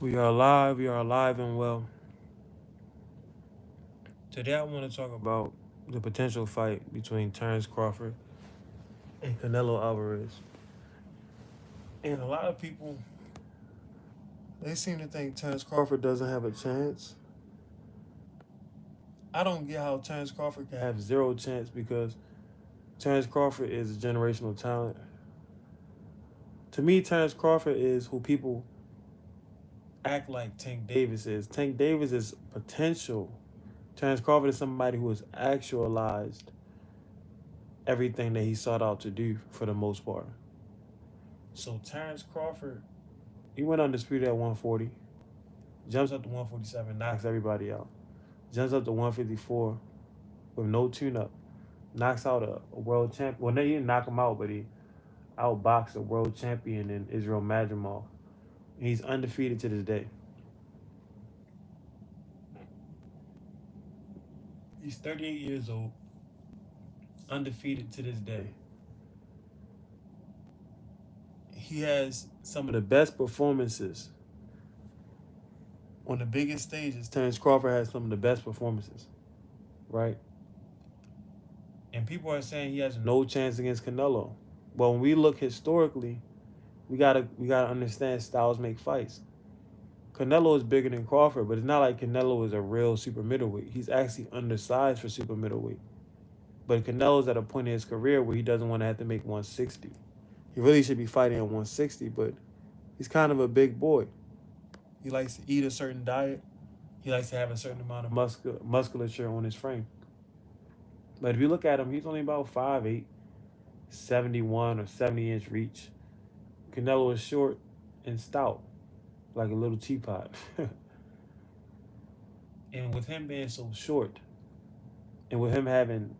We are alive and well. Today I want to talk about the potential fight between Terence Crawford and Canelo Alvarez. And a lot of people, they seem to think Terence Crawford doesn't have a chance. I don't get how Terence Crawford can have zero chance because Terence Crawford is a generational talent. To me, Terence Crawford is who people act like Tank Davis is. Tank Davis is potential. Terence Crawford is somebody who has actualized everything that he sought out to do for the most part. So Terence Crawford, he went undisputed at 140, jumps up to 147, knocks everybody out. Jumps up to 154 with no tune-up, knocks out a world champion. Well, no, he didn't knock him out, but he outboxed a world champion in Israel Madrimov. He's undefeated to this day. He's 38 years old, undefeated to this day. He has some of the best performances on the biggest stages. Terence Crawford has some of the best performances, right? And people are saying he has no chance against Canelo. But when we look historically, we gotta understand styles make fights. Canelo is bigger than Crawford, but it's not like Canelo is a real super middleweight. He's actually undersized for super middleweight. But Canelo's at a point in his career where he doesn't want to have to make 160. He really should be fighting at 160, but he's kind of a big boy. He likes to eat a certain diet. He likes to have a certain amount of musculature on his frame. But if you look at him, he's only about 5'8", 71 or 70-inch reach. Canelo is short and stout, like a little teapot. And with him being so short, and with him having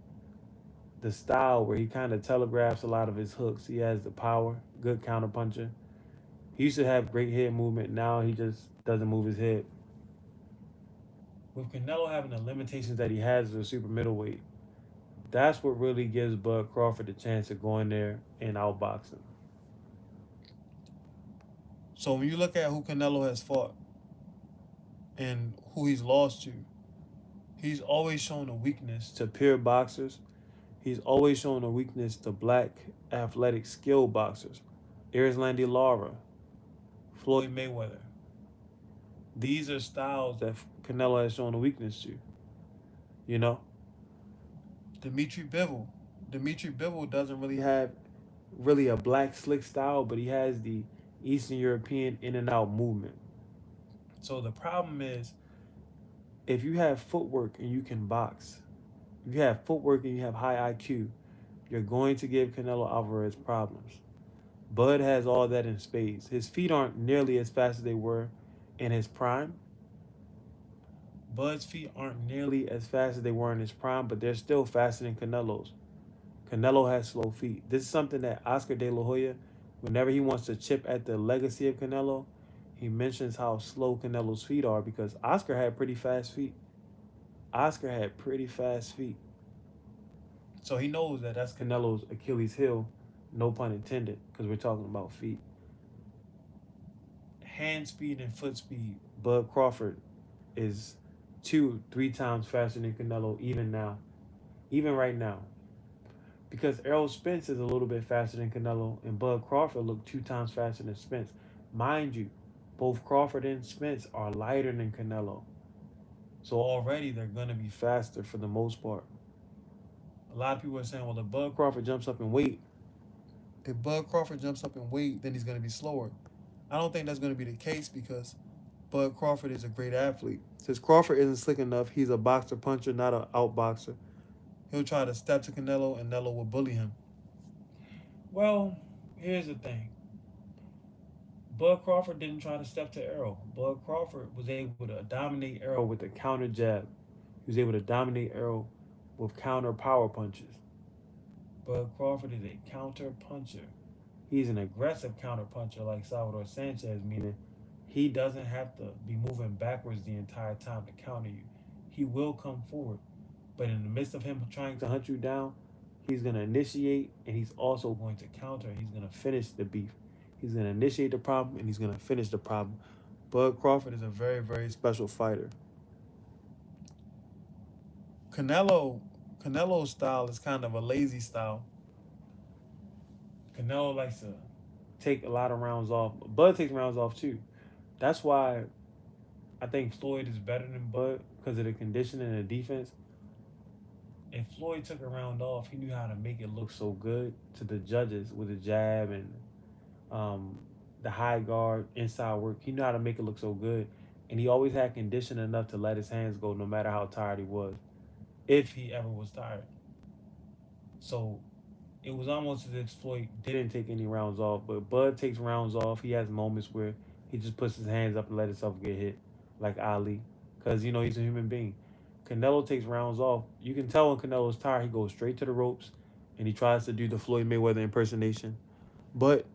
the style where he kind of telegraphs a lot of his hooks, he has the power, good counterpuncher. He used to have great head movement. Now he just doesn't move his head. With Canelo having the limitations that he has as a super middleweight, that's what really gives Bud Crawford the chance of going there and outboxing. So when you look at who Canelo has fought and who he's lost to, he's always shown a weakness to pure boxers. He's always shown a weakness to black, athletic, skilled boxers. Erislandy Lara, Floyd Mayweather. These are styles that Canelo has shown a weakness to. You know? Dimitri Bivol. Dimitri Bivol doesn't really have a black slick style, but he has the Eastern European in and out movement. So the problem is, if you have footwork and you can box, if you have footwork and you have high IQ, you're going to give Canelo Alvarez problems. Bud has all that in spades. His feet aren't nearly as fast as they were in his prime. Bud's feet aren't nearly as fast as they were in his prime, but they're still faster than Canelo's. Canelo has slow feet. This is something that Oscar De La Hoya, whenever he wants to chip at the legacy of Canelo, he mentions how slow Canelo's feet are because Oscar had pretty fast feet. Oscar had pretty fast feet. So he knows that that's Canelo's Achilles heel, no pun intended, because we're talking about feet. Hand speed and foot speed, Bud Crawford is 2-3 times faster than Canelo even now. Even right now. Because Errol Spence is a little bit faster than Canelo, and Bud Crawford looked 2 times faster than Spence. Mind you, both Crawford and Spence are lighter than Canelo. So already they're going to be faster for the most part. A lot of people are saying, well, if Bud Crawford jumps up in weight, then he's going to be slower. I don't think that's going to be the case because Bud Crawford is a great athlete. Since Crawford isn't slick enough, he's a boxer puncher, not an outboxer. He'll try to step to Canelo, and Canelo will bully him. Well, here's the thing. Bud Crawford didn't try to step to Errol. Bud Crawford was able to dominate Errol with a counter jab. He was able to dominate Errol with counter power punches. Bud Crawford is a counter puncher. He's an aggressive counter puncher like Salvador Sanchez, meaning he doesn't have to be moving backwards the entire time to counter you. He will come forward. But in the midst of him trying to hunt you down, he's going to initiate and he's also going to counter. He's going to finish the beef. He's going to initiate the problem and he's going to finish the problem. Bud Crawford is a very, very special fighter. Canelo, Canelo's style is kind of a lazy style. Canelo likes to take a lot of rounds off. Bud takes rounds off too. That's why I think Floyd is better than Bud because of the conditioning and the defense. If Floyd took a round off, he knew how to make it look so good to the judges with the jab and um, the high guard, inside work. He knew how to make it look so good. And he always had condition enough to let his hands go no matter how tired he was, if he ever was tired. So it was almost as if Floyd didn't take any rounds off, but Bud takes rounds off. He has moments where he just puts his hands up and let himself get hit, like Ali, because he's a human being. Canelo takes rounds off. You can tell when Canelo's tired, he goes straight to the ropes, and he tries to do the Floyd Mayweather impersonation, but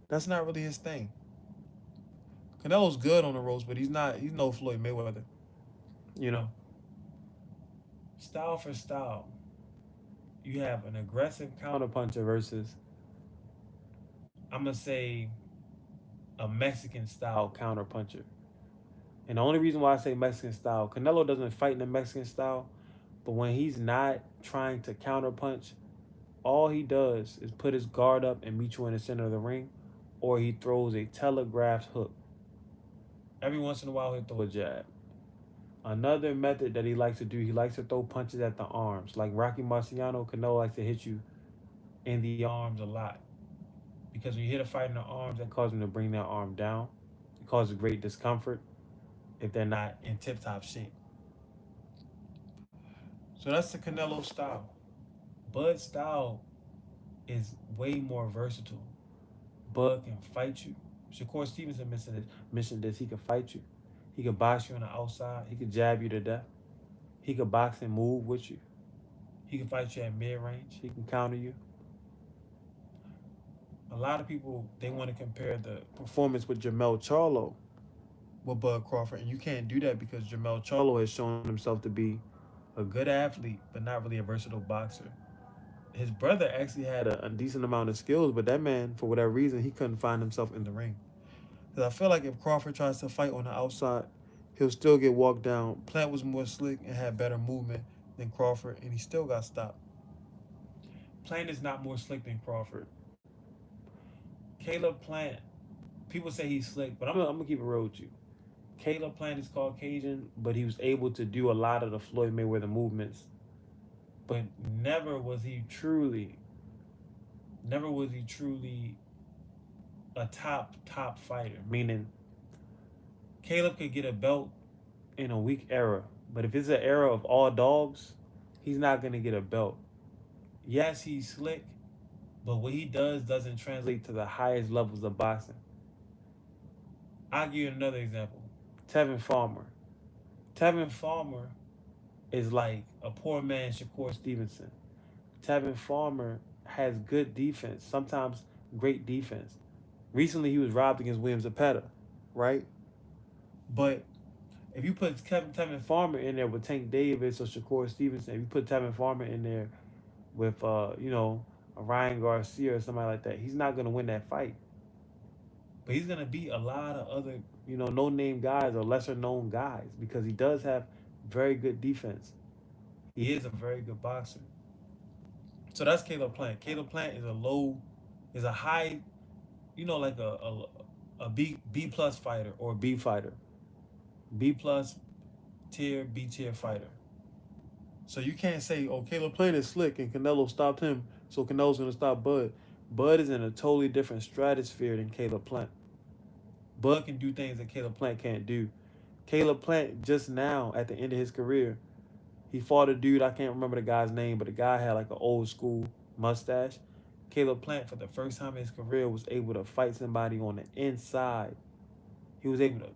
that's not really his thing. Canelo's good on the ropes, but he's not. He's no Floyd Mayweather. You know, style for style, you have an aggressive counterpuncher versus, I'm gonna say, a Mexican style counterpuncher. And the only reason why I say Mexican style, Canelo doesn't fight in the Mexican style, but when he's not trying to counterpunch, all he does is put his guard up and meet you in the center of the ring, or he throws a telegraphed hook. Every once in a while, he'll throw a jab. Another method that he likes to do, he likes to throw punches at the arms. Like Rocky Marciano, Canelo likes to hit you in the arms a lot. Because when you hit a fight in the arms, that causes them to bring their arm down. It causes great discomfort if they're not in tip-top shape. So that's the Canelo style. Bud's style is way more versatile. Bud can fight you. Shakur Stevenson mentioned this. He can fight you. He can box you on the outside. He can jab you to death. He can box and move with you. He can fight you at mid-range. He can counter you. A lot of people, they want to compare the performance with Jermell Charlo with Bud Crawford, and you can't do that because Jermell Charlo has shown himself to be a good athlete, but not really a versatile boxer. His brother actually had a decent amount of skills, but that man, for whatever reason, he couldn't find himself in the ring. Because I feel like if Crawford tries to fight on the outside, he'll still get walked down. Plant was more slick and had better movement than Crawford, and he still got stopped. Plant is not more slick than Crawford. Caleb Plant, people say he's slick, but I'm gonna keep it real with you. Caleb Plant is Caucasian, but he was able to do a lot of the Floyd Mayweather movements. But never was he truly a top fighter. Meaning, Caleb could get a belt in a weak era, but if it's an era of all dogs, he's not gonna get a belt. Yes, he's slick, but what he does doesn't translate to the highest levels of boxing. I'll give you another example. Tevin Farmer. Tevin Farmer is like a poor man Shakur Stevenson. Tevin Farmer has good defense, sometimes great defense. Recently, he was robbed against William Zepeda, right? But if you put Tevin Farmer in there with Tank Davis or Shakur Stevenson, if you put Tevin Farmer in there with, a Ryan Garcia or somebody like that, he's not going to win that fight. But he's going to beat a lot of other, no-name guys or lesser-known guys because he does have very good defense. He is a very good boxer. So that's Caleb Plant. Caleb Plant is a high, like a B plus fighter or B fighter. B plus tier, B tier fighter. So you can't say, oh, Caleb Plant is slick and Canelo stopped him, so Canelo's going to stop Bud. Bud is in a totally different stratosphere than Caleb Plant. Bud can do things that Caleb Plant can't do. Caleb Plant just now, at the end of his career, he fought a dude, I can't remember the guy's name, but the guy had like an old school mustache. Caleb Plant, for the first time in his career, was able to fight somebody on the inside. He was able to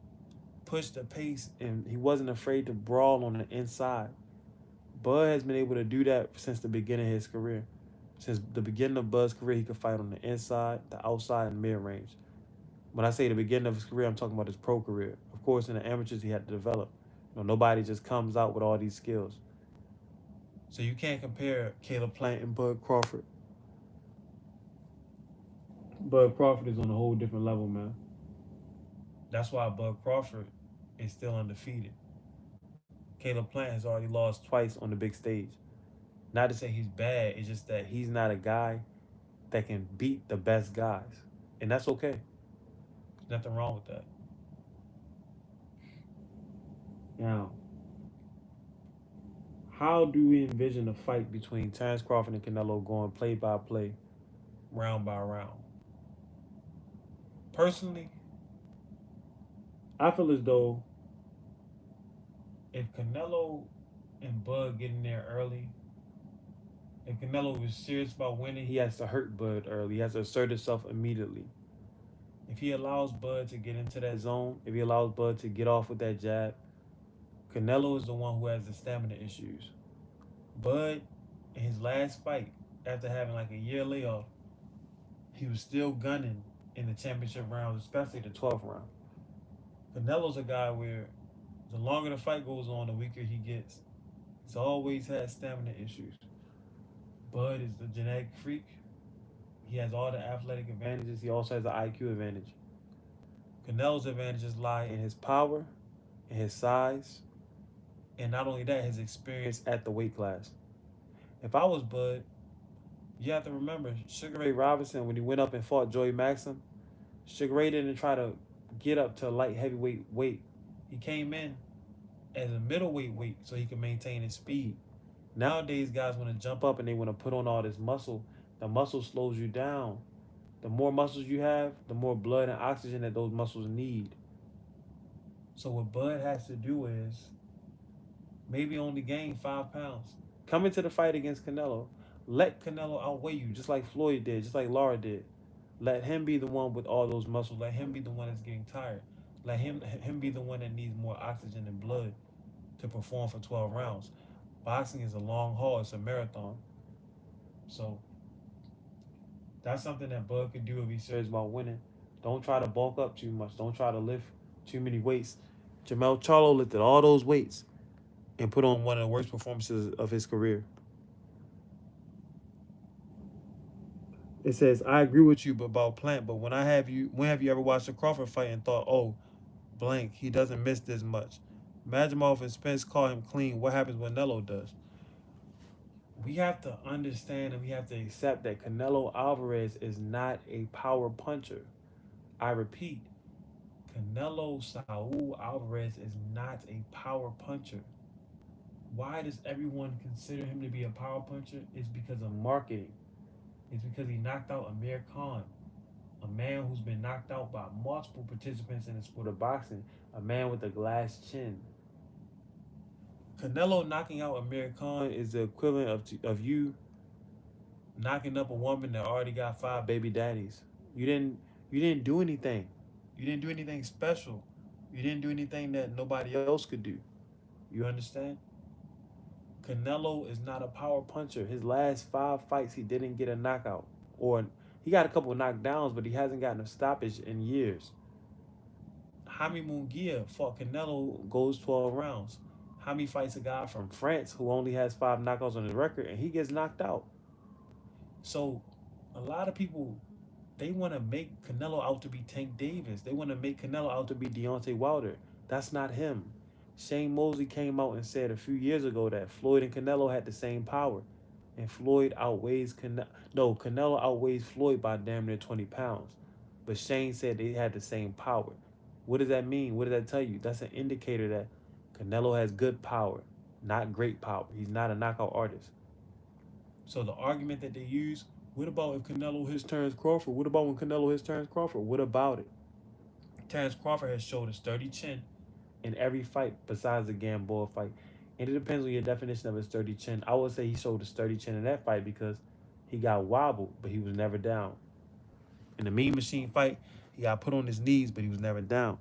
push the pace, and he wasn't afraid to brawl on the inside. Bud has been able to do that since the beginning of his career. Since the beginning of Bud's career, he could fight on the inside, the outside, and mid-range. When I say the beginning of his career, I'm talking about his pro career. Of course, in the amateurs, he had to develop. Nobody just comes out with all these skills. So you can't compare Caleb Plant and Bud Crawford. Bud Crawford is on a whole different level, man. That's why Bud Crawford is still undefeated. Caleb Plant has already lost twice on the big stage. Not to say he's bad, it's just that he's not a guy that can beat the best guys. And that's okay. There's nothing wrong with that. Now, how do we envision a fight between Terence Crawford and Canelo going play by play, round by round? Personally, I feel as though if Canelo and Bud get in there early, if Canelo is serious about winning, he has to hurt Bud early. He has to assert himself immediately. If he allows Bud to get into that zone, if he allows Bud to get off with that jab, Canelo is the one who has the stamina issues. Bud, in his last fight, after having like a year layoff, he was still gunning in the championship rounds, especially the 12th round. Canelo's a guy where the longer the fight goes on, the weaker he gets. He's always had stamina issues. Bud is a genetic freak. He has all the athletic advantages. He also has the IQ advantage. Canelo's advantages lie in his power, in his size, and not only that, his experience at the weight class. If I was Bud, you have to remember Sugar Ray Robinson, when he went up and fought Joey Maxim, Sugar Ray didn't try to get up to light heavyweight weight. He came in as a middleweight weight so he could maintain his speed. Nowadays, guys want to jump up and they want to put on all this muscle. The muscle slows you down. The more muscles you have, the more blood and oxygen that those muscles need. So what Bud has to do is maybe only gain 5 pounds. Come into the fight against Canelo. Let Canelo outweigh you, just like Floyd did, just like Lara did. Let him be the one with all those muscles. Let him be the one that's getting tired. Let him be the one that needs more oxygen and blood to perform for 12 rounds. Boxing is a long haul. It's a marathon. So that's something that Bud could do if he's serious about winning. Don't try to bulk up too much. Don't try to lift too many weights. Jamel Charlo lifted all those weights and put on one of the worst performances of his career. It says, I agree with you about Plant, but when have you ever watched a Crawford fight and thought, oh, blank, he doesn't miss this much? Magimov and Spence call him clean. What happens when Canelo does? We have to understand and we have to accept that Canelo Alvarez is not a power puncher. I repeat, Canelo Saul Alvarez is not a power puncher. Why does everyone consider him to be a power puncher? It's because of marketing. It's because he knocked out Amir Khan, a man who's been knocked out by multiple participants in the sport of boxing, a man with a glass chin. Canelo knocking out Amir Khan is the equivalent of you knocking up a woman that already got 5 baby daddies. You didn't do anything. You didn't do anything special. You didn't do anything that nobody else could do. You understand? Canelo is not a power puncher. His last 5 fights, he didn't get a knockout. Or he got a couple of knockdowns, but he hasn't gotten a stoppage in years. Jaime Munguia fought Canelo, goes 12 rounds. Jaime fights a guy from France who only has 5 knockouts on his record, and he gets knocked out. So a lot of people, they want to make Canelo out to be Tank Davis. They want to make Canelo out to be Deontay Wilder. That's not him. Shane Mosley came out and said a few years ago that Floyd and Canelo had the same power. And Floyd outweighs Canelo. No, Canelo outweighs Floyd by damn near 20 pounds. But Shane said they had the same power. What does that mean? What does that tell you? That's an indicator that Canelo has good power, not great power. He's not a knockout artist. So the argument that they use, what about if Canelo hits Terence Crawford? What about when Canelo hits Terence Crawford? What about it? Terence Crawford has showed a sturdy chin in every fight besides the Gamboa fight. And it depends on your definition of a sturdy chin. I would say he showed a sturdy chin in that fight because he got wobbled, but he was never down. In the Mean Machine fight, he got put on his knees, but he was never down.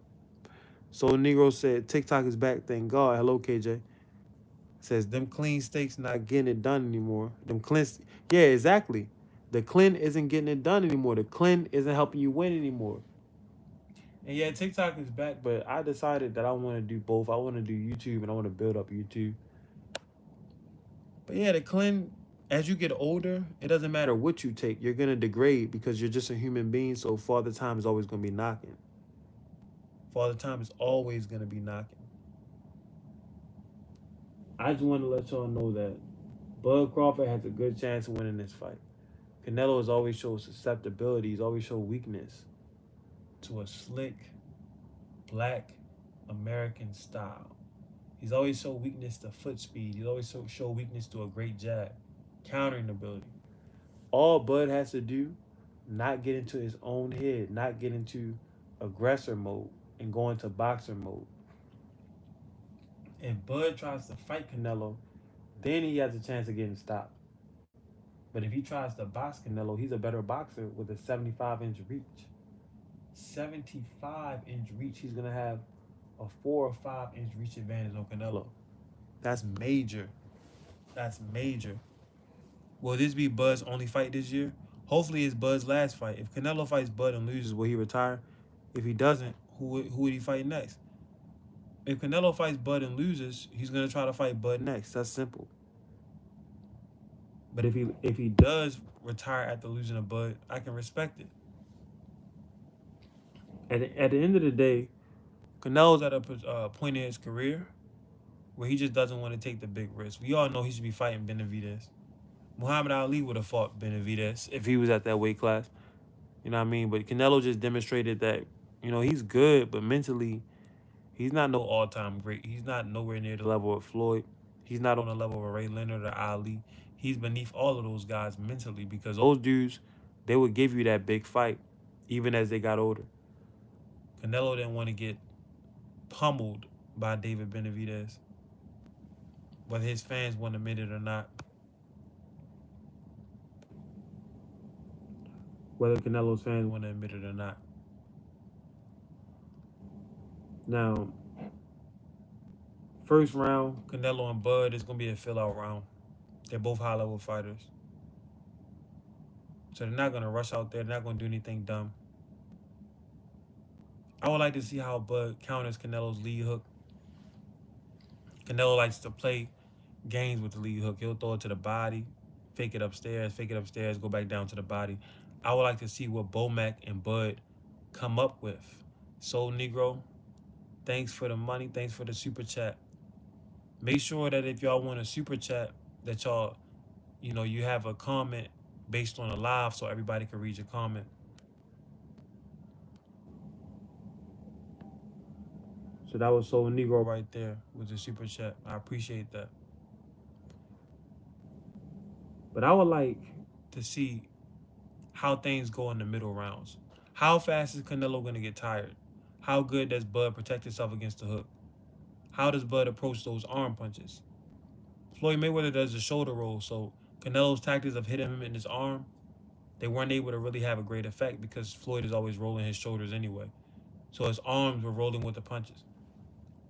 So Negro said, TikTok is back, thank God. Hello, KJ. Says, them clean steaks not getting it done anymore. Yeah, exactly. The clean isn't getting it done anymore. The clean isn't helping you win anymore. And yeah, TikTok is back, but I decided that I want to do both. I want to do YouTube and I want to build up YouTube. But yeah, the clean, as you get older, it doesn't matter what you take. You're going to degrade because you're just a human being, so Father Time is always going to be knocking. Father Time is always going to be knocking. I just want to let y'all know that Bud Crawford has a good chance of winning this fight. Canelo has always showed susceptibility. He's always showed weakness to a slick, black, American style. He's always showed weakness to foot speed. He's always showed weakness to a great jab, countering ability. All Bud has to do, not get into his own head, not get into aggressor mode and go into boxer mode. If Bud tries to fight Canelo, then he has a chance of getting stopped. But if he tries to box Canelo, he's a better boxer with a 75-inch reach. 75-inch reach. He's going to have a 4 or 5-inch reach advantage on Canelo. That's major. That's major. Will this be Bud's only fight this year? Hopefully it's Bud's last fight. If Canelo fights Bud and loses, will he retire? If he doesn't, who would he fight next? If Canelo fights Bud and loses, he's going to try to fight Bud next. That's simple. But if he does retire after losing to Bud, I can respect it. At the end of the day, Canelo's at a point in his career where he just doesn't want to take the big risk. We all know he should be fighting Benavidez. Muhammad Ali would have fought Benavidez if he was at that weight class. You know what I mean? But Canelo just demonstrated that, he's good, but mentally, he's not no all-time great. He's not nowhere near the level of Floyd. He's not on the level of Ray Leonard or Ali. He's beneath all of those guys mentally because those dudes, they would give you that big fight even as they got older. Canelo didn't want to get pummeled by David Benavidez, whether his fans want to admit it or not. Whether Canelo's fans want to admit it or not. Now, first round, Canelo and Bud is going to be a fill-out round. They're both high-level fighters. So they're not going to rush out there. They're not going to do anything dumb. I would like to see how Bud counters Canelo's lead hook. Canelo likes to play games with the lead hook. He'll throw it to the body, fake it upstairs, go back down to the body. I would like to see what Bomac and Bud come up with. Soul Negro, thanks for the money. Thanks for the super chat. Make sure that if y'all want a super chat, that y'all, you have a comment based on a live so everybody can read your comment. So that was Soul Negro right there with the super chat. I appreciate that. But I would like to see how things go in the middle rounds. How fast is Canelo going to get tired? How good does Bud protect himself against the hook? How does Bud approach those arm punches? Floyd Mayweather does the shoulder roll, so Canelo's tactics of hitting him in his arm, they weren't able to really have a great effect because Floyd is always rolling his shoulders anyway. So his arms were rolling with the punches.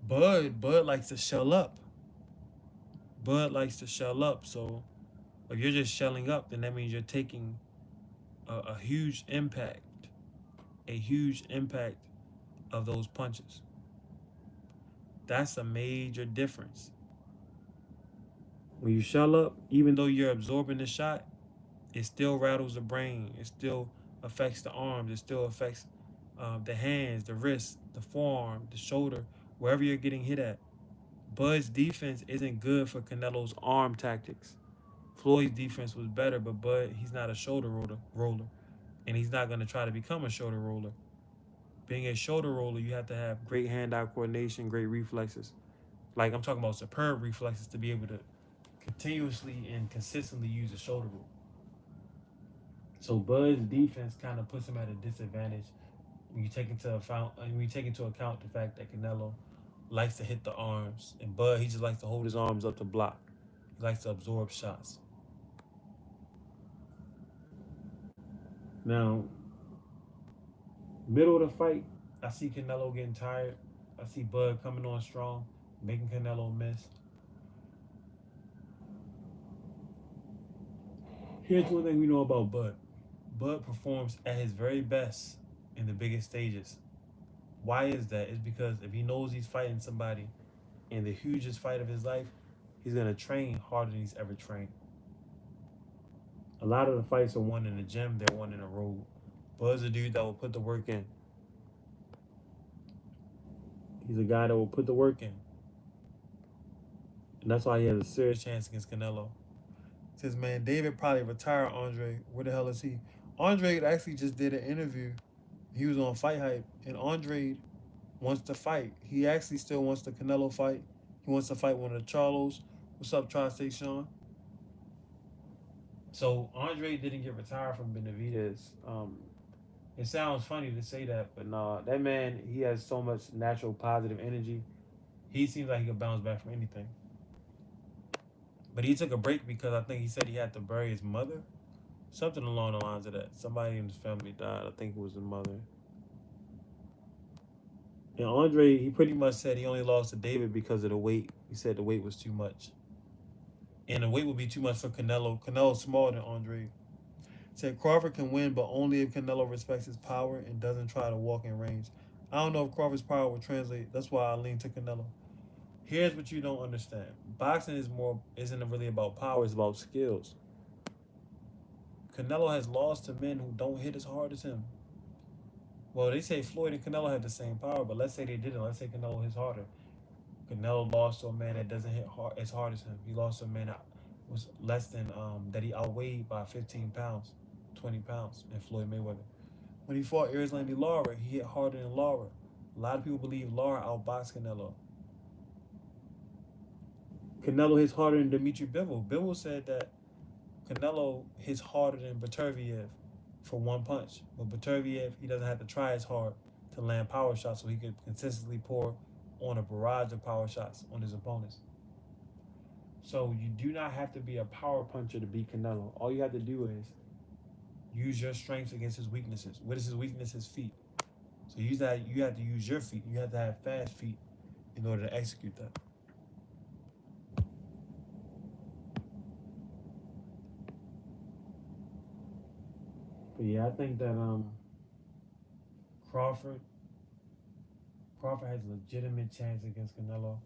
Bud likes to shell up. So if you're just shelling up, then that means you're taking a huge impact of those punches. That's a major difference. When you shell up, even though you're absorbing the shot, it still rattles the brain. It still affects the arms. It still affects the hands, the wrist, the forearm, the shoulder, wherever you're getting hit at. Bud's defense isn't good for Canelo's arm tactics. Floyd's defense was better, but Bud, he's not a shoulder roller, and he's not going to try to become a shoulder roller. Being a shoulder roller, you have to have great hand-eye coordination, great reflexes. Like, I'm talking about superb reflexes to be able to continuously and consistently use a shoulder roll. So Bud's defense kind of puts him at a disadvantage when you take into account the fact that Canelo likes to hit the arms, and Bud, he just likes to hold his arms up to block. He likes to absorb shots. Now, middle of the fight, I see Canelo getting tired. I see Bud coming on strong, making Canelo miss. Here's one thing we know about Bud. Bud performs at his very best in the biggest stages. Why is that? It's because if he knows he's fighting somebody in the hugest fight of his life, he's going to train harder than he's ever trained. A lot of the fights are won in the gym, they're won in the road. Bud's a dude that will put the work in. He's a guy that will put the work in. And that's why he has a serious chance against Canelo. Says, man, David probably retired Andre. Where the hell is he? Andre actually just did an interview. He was on Fight Hype, and Andre wants to fight. He actually still wants the Canelo fight. He wants to fight one of the Charlos. What's up, Tri-State Sean? So Andre didn't get retired from Benavidez. It sounds funny to say that, but nah, that man, he has so much natural positive energy. He seems like he could bounce back from anything. But he took a break because I think he said he had to bury his mother. Something along the lines of that. Somebody in his family died. I think it was the mother. And Andre, he pretty much said he only lost to David because of the weight. He said the weight was too much. And the weight would be too much for Canelo. Canelo's smaller than Andre. Said Crawford can win, but only if Canelo respects his power and doesn't try to walk in range. I don't know if Crawford's power will translate. That's why I lean to Canelo. Here's what you don't understand. Boxing isn't really about power, it's about skills. Canelo has lost to men who don't hit as hard as him. Well, they say Floyd and Canelo had the same power, but let's say they didn't. Let's say Canelo hits harder. Canelo lost to a man that doesn't hit as hard as him. He lost to a man that was less than that he outweighed by 15 pounds, 20 pounds, and Floyd Mayweather. When he fought Erislandy Lara, he hit harder than Lara. A lot of people believe Lara outboxed Canelo. Canelo hits harder than Dmitry Bivol. Bivol said that Canelo hits harder than Beterbiev for one punch. With Beterbiev, he doesn't have to try as hard to land power shots, so he could consistently pour on a barrage of power shots on his opponents. So you do not have to be a power puncher to beat Canelo. All you have to do is use your strengths against his weaknesses. What is his weakness? His feet. So use that. You have to use your feet. You have to have fast feet in order to execute that. But yeah, I think that Crawford Crawford has a legitimate chance against Canelo.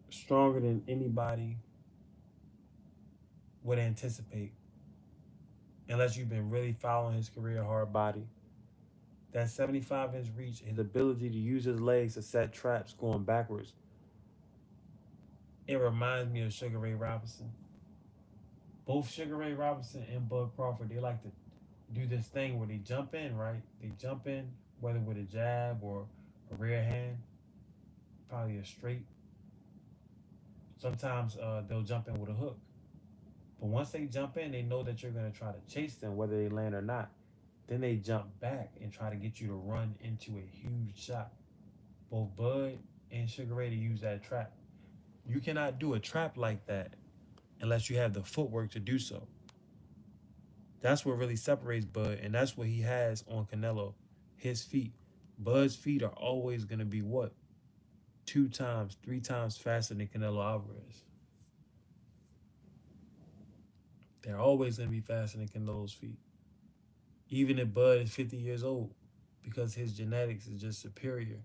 Stronger than anybody would anticipate. Unless you've been really following his career hard body. That 75-inch reach, his ability to use his legs to set traps going backwards. It reminds me of Sugar Ray Robinson. Both Sugar Ray Robinson and Bud Crawford, they like to do this thing where they jump in, right? They jump in, whether with a jab or a rear hand, probably a straight. Sometimes they'll jump in with a hook. But once they jump in, they know that you're going to try to chase them, whether they land or not. Then they jump back and try to get you to run into a huge shot. Both Bud and Sugar Ray to use that trap. You cannot do a trap like that unless you have the footwork to do so. That's what really separates Bud, and that's what he has on Canelo. His feet. Bud's feet are always going to be what? 2 times, 3 times faster than Canelo Alvarez. They're always going to be faster than Canelo's feet. Even if Bud is 50 years old, because his genetics is just superior.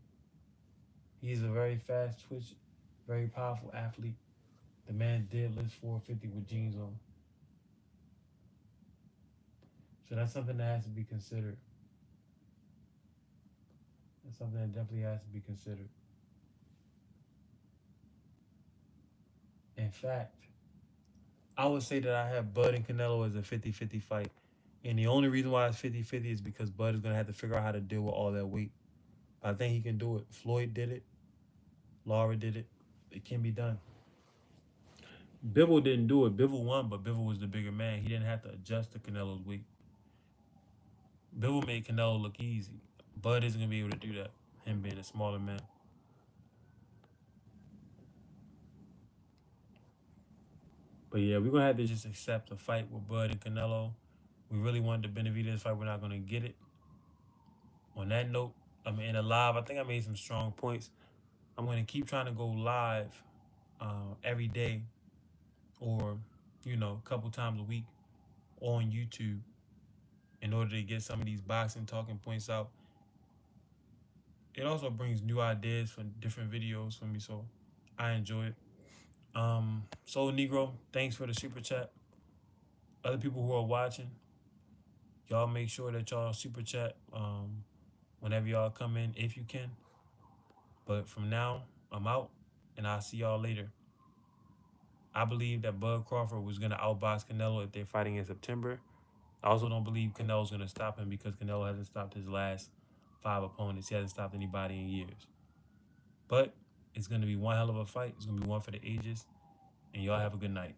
He's a very fast twitch, very powerful athlete. The man did lift 450 with jeans on. So that's something that has to be considered. That's something that definitely has to be considered. In fact, I would say that I have Bud and Canelo as a 50-50 fight. And the only reason why it's 50-50 is because Bud is going to have to figure out how to deal with all that weight. But I think he can do it. Floyd did it. Lara did it. It can be done. Bivol didn't do it. Bivol won, but Bivol was the bigger man. He didn't have to adjust to Canelo's weight. Bivol made Canelo look easy. Bud isn't going to be able to do that, him being a smaller man. But yeah, we're going to have to just accept a fight with Bud and Canelo. We really wanted the Benavidez fight. We're not going to get it. On that note, I'm in a live. I think I made some strong points. I'm going to keep trying to go live every day or, a couple times a week on YouTube in order to get some of these boxing talking points out. It also brings new ideas for different videos for me, so I enjoy it. Soul Negro, thanks for the super chat. Other people who are watching, y'all make sure that y'all super chat whenever y'all come in, if you can. But from now, I'm out, and I'll see y'all later. I believe that Bud Crawford was gonna outbox Canelo if they're fighting in September. I also don't believe Canelo's gonna stop him because Canelo hasn't stopped his last 5 opponents. He hasn't stopped anybody in years. But it's gonna be one hell of a fight. It's gonna be one for the ages. And y'all have a good night.